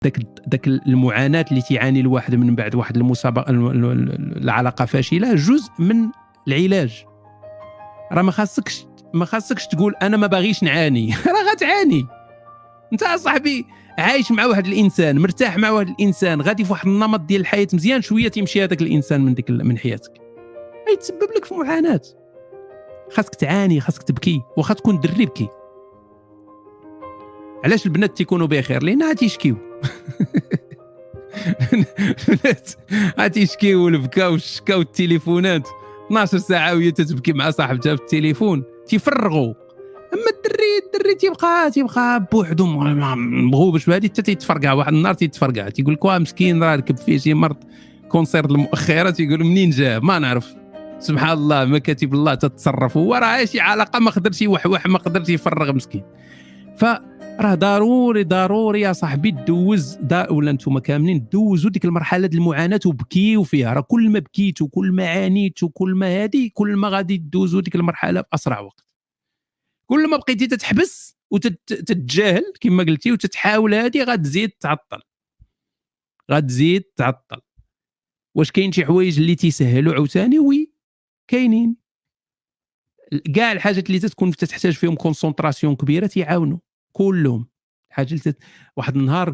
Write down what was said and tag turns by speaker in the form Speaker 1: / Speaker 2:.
Speaker 1: داك المعاناة اللي تيعاني الواحد من بعد واحد المسابقة العلاقة فاشلة جزء من العلاج. راه ما خاصكش تقول أنا ما باغيش نعاني راه غتعاني. أنت صاحبي عايش مع واحد الإنسان، مرتاح مع واحد الإنسان، غادي في واحد النمط ديال الحياة مزيان، شوية تيمشي هذاك الإنسان من حياتك، غيتسبب لك في معاناة. خاصك تعاني، خاصك تبكي، واخا تكون دري بكي. علاش البنات تيكونوا بخير؟ لأنها تيشكيو تيشكيو والبكا والشكا والتليفونات 12 ساعة وهي تتبكي مع صاحبتها في التليفون، تيفرغوا. اما الدري تيبقى بوحدو مغوبش بهادي حتى تيتفرقع. واحد النهار تيتفرقع تيقول لك مسكين راه ركب فيه شي مرض كونسير المؤخره، تيقول منين جا ما نعرف. سبحان الله، ما كاتب الله تتصرف، هو راه شي علاقه ما قدرش يوحوح، ما قدرش يفرغ مسكين. فراه ضروري يا صاحبي تدوز ولا نتوما كاملين دوزوا ديك المرحله ديال المعاناه وبكيو فيها. راه كل ما بكيتوا، كل ما عانيتوا، كل ما هادي، كل ما غادي تدوزوا ديك المرحله باسرع وقت. كل ما بقيتي تتحبس وتتجاهل كما قلتي وتتحاول هادي، غتزيد تعطل. واش كاين شي حوايج اللي تيسهلوا عاوتاني؟ وي كاينين. كاع الحاجات اللي تتكون تحتاج فيهم كونسونطراسيون كبيره تيعاونوا كلهم. حاجه واحد النهار